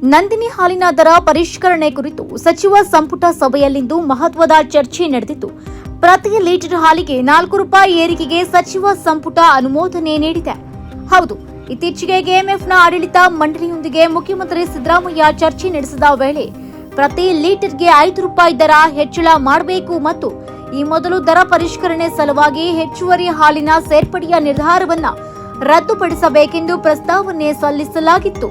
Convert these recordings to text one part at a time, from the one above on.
ನಂದಿನಿ ಹಾಲಿನ ದರ ಪರಿಷ್ಕರಣೆ ಕುರಿತು ಸಚಿವ ಸಂಪುಟ ಸಭೆಯಲ್ಲಿಂದು ಮಹತ್ವದ ಚರ್ಚೆ ನಡೆದಿದ್ದು, ಪ್ರತಿ ಲೀಟರ್ ಹಾಲಿಗೆ 4 ರೂಪಾಯಿ ಏರಿಕೆಗೆ ಸಚಿವ ಸಂಪುಟ ಅನುಮೋದನೆ ನೀಡಿದೆ. ಹೌದು, ಇತ್ತೀಚೆಗೆ ಕೆಎಂಎಫ್ನ ಆಡಳಿತ ಮಂಡಳಿಯೊಂದಿಗೆ ಮುಖ್ಯಮಂತ್ರಿ ಸಿದ್ದರಾಮಯ್ಯ ಚರ್ಚೆ ನಡೆಸಿದ ವೇಳೆ ಪ್ರತಿ ಲೀಟರ್ಗೆ 5 ರೂಪಾಯಿ ದರ ಹೆಚ್ಚಳ ಮಾಡಬೇಕು ಮತ್ತು ಈ ಮೊದಲು ದರ ಪರಿಷ್ಕರಣೆ ಸಲುವಾಗಿ ಹೆಚ್ಚುವರಿ ಹಾಲಿನ ಸೇರ್ಪಡೆಯ ನಿರ್ಧಾರವನ್ನು ರದ್ದುಪಡಿಸಬೇಕೆಂದು ಪ್ರಸ್ತಾವನೆ ಸಲ್ಲಿಸಲಾಗಿತ್ತು.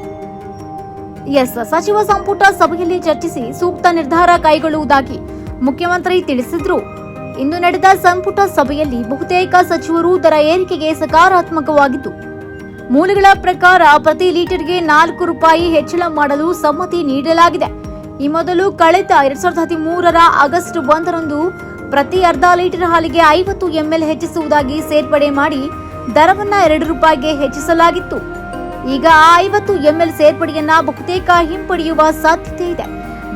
ಸಚಿವ ಸಂಪುಟ ಸಭೆಯಲ್ಲಿ ಚರ್ಚಿಸಿ ಸೂಕ್ತ ನಿರ್ಧಾರ ಕೈಗೊಳ್ಳುವುದಾಗಿ ಮುಖ್ಯಮಂತ್ರಿ ತಿಳಿಸಿದ್ರು. ಇಂದು ನಡೆದ ಸಂಪುಟ ಸಭೆಯಲ್ಲಿ ಬಹುತೇಕ ಸಚಿವರು ದರ ಏರಿಕೆಗೆ ಸಕಾರಾತ್ಮಕವಾಗಿದ್ದು, ಮೂಲಗಳ ಪ್ರಕಾರ ಪ್ರತಿ ಲೀಟರ್ಗೆ 4 ರೂಪಾಯಿ ಹೆಚ್ಚಳ ಮಾಡಲು ಸಮ್ಮತಿ ನೀಡಲಾಗಿದೆ. ಈ ಮೊದಲು ಕಳೆದ 2013ರ ಆಗಸ್ಟ್ 1ರಂದು ಪ್ರತಿ ಅರ್ಧ ಲೀಟರ್ ಹಾಲಿಗೆ 50 ml ಹೆಚ್ಚಿಸುವುದಾಗಿ ಸೇರ್ಪಡೆ ಮಾಡಿ ದರವನ್ನ 2 ರೂಪಾಯಿಗೆ ಹೆಚ್ಚಿಸಲಾಗಿತ್ತು. ಈಗ 50 ml ಸೇರ್ಪಡೆಯನ್ನ ಬಹುತೇಕ ಹಿಂಪಡೆಯುವ ಸಾಧ್ಯತೆ ಇದೆ.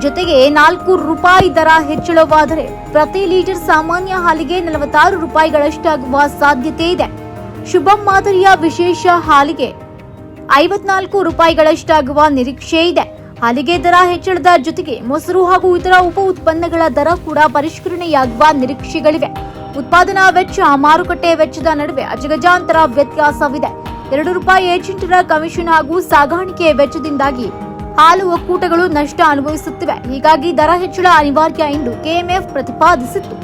ಜೊತೆಗೆ 4 ರೂಪಾಯಿ ದರ ಹೆಚ್ಚಳವಾದರೆ ಪ್ರತಿ ಲೀಟರ್ ಸಾಮಾನ್ಯ ಹಾಲಿಗೆ 46 ರೂಪಾಯಿಗಳಷ್ಟಾಗುವ ಸಾಧ್ಯತೆ ಇದೆ. ಶುಭಂ ಮಾದರಿಯ ವಿಶೇಷ ಹಾಲಿಗೆ 54 ರೂಪಾಯಿಗಳಷ್ಟಾಗುವ ನಿರೀಕ್ಷೆ ಇದೆ. ಹಾಲಿಗೆ ದರ ಹೆಚ್ಚಳದ ಜೊತೆಗೆ ಮೊಸರು ಹಾಗೂ ಇತರ ಉಪ ಉತ್ಪನ್ನಗಳ ದರ ಕೂಡ ಪರಿಷ್ಕರಣೆಯಾಗುವ ನಿರೀಕ್ಷೆಗಳಿವೆ. ಉತ್ಪಾದನಾ ವೆಚ್ಚ, ಮಾರುಕಟ್ಟೆ ವೆಚ್ಚದ ನಡುವೆ ಅಜಗಜಾಂತರ ವ್ಯತ್ಯಾಸವಿದೆ. 2 ರೂಪಾಯಿ ಏಜೆಂಟರ ಕಮಿಷನ್ ಹಾಗೂ ಸಾಗಾಣಿಕೆ ವೆಚ್ಚದಿಂದಾಗಿ ಹಾಲು ಒಕ್ಕೂಟಗಳು ನಷ್ಟ ಅನುಭವಿಸುತ್ತಿವೆ. ಹೀಗಾಗಿ ದರ ಹೆಚ್ಚಳ ಅನಿವಾರ್ಯ ಎಂದು ಕೆಎಂಎಫ್ ಪ್ರತಿಪಾದಿಸಿತ್ತು.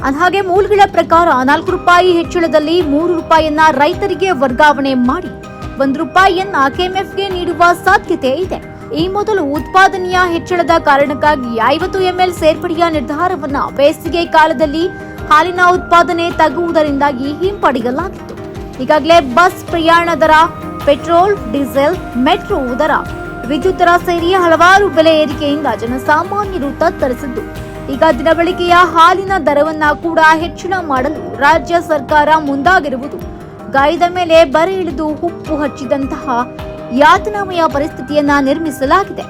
ಅಂದಹಾಗೆ ಮೂಲಗಳ ಪ್ರಕಾರ 4 ರೂಪಾಯಿ ಹೆಚ್ಚಳದಲ್ಲಿ 3 ರೂಪಾಯಿಯನ್ನ ರೈತರಿಗೆ ವರ್ಗಾವಣೆ ಮಾಡಿ 1 ರೂಪಾಯಿಯನ್ನ ಕೆಎಂಎಫ್ಗೆ ನೀಡುವ ಸಾಧ್ಯತೆ ಇದೆ. ಈ ಮೊದಲು ಉತ್ಪಾದನೆಯ ಹೆಚ್ಚಳದ ಕಾರಣಕ್ಕಾಗಿ 50 ml ಸೇರ್ಪಡೆಯ ನಿರ್ಧಾರವನ್ನ ಬೇಸಿಗೆ ಕಾಲದಲ್ಲಿ ಹಾಲಿನ ಉತ್ಪಾದನೆ ತಗ್ಗುವುದರಿಂದಾಗಿ ಹಿಂಪಡೆಯಲಾಗಿತ್ತು. ಈಗಾಗಲೇ ಬಸ್ ಪ್ರಯಾಣ ದರ, ಪೆಟ್ರೋಲ್, ಡೀಸೆಲ್, ಮೆಟ್ರೋ ದರ, ವಿದ್ಯುತ್ ದರ ಸೇರಿ ಹಲವಾರು ಬೆಲೆ ಏರಿಕೆಯಿಂದ ಜನಸಾಮಾನ್ಯರು ತತ್ತರಿಸಿದ್ದು, ಈಗ ದಿನಬಳಕೆಯ ಹಾಲಿನ ದರವನ್ನ ಕೂಡ ಹೆಚ್ಚಳ ಮಾಡಲು ರಾಜ್ಯ ಸರ್ಕಾರ ಮುಂದಾಗಿರುವುದು ಗಾಯದ ಮೇಲೆ ಬರೆ ಇಳಿದು ಉಪ್ಪು ಹಚ್ಚಿದಂತಹ ಯಾತನಾಮಯ ಪರಿಸ್ಥಿತಿಯನ್ನ ನಿರ್ಮಿಸಲಾಗಿದೆ.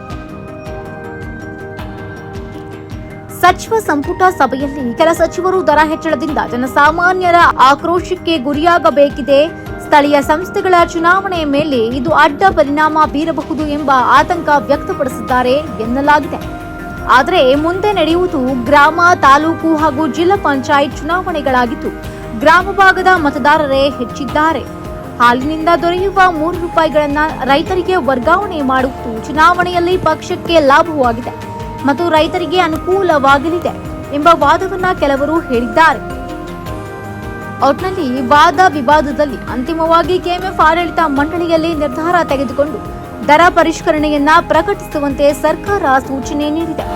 ಸಚಿವ ಸಂಪುಟ ಸಭೆಯಲ್ಲಿ ಕೆಲ ಸಚಿವರು ದರ ಹೆಚ್ಚಳದಿಂದ ಜನಸಾಮಾನ್ಯರ ಆಕ್ರೋಶಕ್ಕೆ ಗುರಿಯಾಗಬೇಕಿದೆ, ಸ್ಥಳೀಯ ಸಂಸ್ಥೆಗಳ ಚುನಾವಣೆ ಮೇಲೆ ಇದು ಅಡ್ಡ ಪರಿಣಾಮ ಬೀರಬಹುದು ಎಂಬ ಆತಂಕ ವ್ಯಕ್ತಪಡಿಸಿದ್ದಾರೆ ಎನ್ನಲಾಗಿದೆ. ಆದರೆ ಮುಂದೆ ನಡೆಯುವುದು ಗ್ರಾಮ, ತಾಲೂಕು ಹಾಗೂ ಜಿಲ್ಲಾ ಪಂಚಾಯತ್ ಚುನಾವಣೆಗಳಾಗಿದ್ದು, ಗ್ರಾಮ ಭಾಗದ ಮತದಾರರೇ ಹೆಚ್ಚಿದ್ದಾರೆ. ಹಾಲಿನಿಂದ ದೊರೆಯುವ 3 ರೂಪಾಯಿಗಳನ್ನ ರೈತರಿಗೆ ವರ್ಗಾವಣೆ ಮಾಡುವುದು ಚುನಾವಣೆಯಲ್ಲಿ ಪಕ್ಷಕ್ಕೆ ಲಾಭವಾಗಿದೆ ಮತ್ತು ರೈತರಿಗೆ ಅನುಕೂಲವಾಗಲಿದೆ ಎಂಬ ವಾದವನ್ನ ಕೆಲವರು ಹೇಳಿದ್ದಾರೆ. ಒಟ್ನಲ್ಲಿ ವಾದ ವಿವಾದದಲ್ಲಿ ಅಂತಿಮವಾಗಿ ಕೆಎಂಎಫ್ ಆಡಳಿತ ಮಂಡಳಿಯಲ್ಲಿ ನಿರ್ಧಾರ ತೆಗೆದುಕೊಂಡು ದರ ಪರಿಷ್ಕರಣೆಯನ್ನ ಪ್ರಕಟಿಸುವಂತೆ ಸರ್ಕಾರ ಸೂಚನೆ ನೀಡಿದೆ.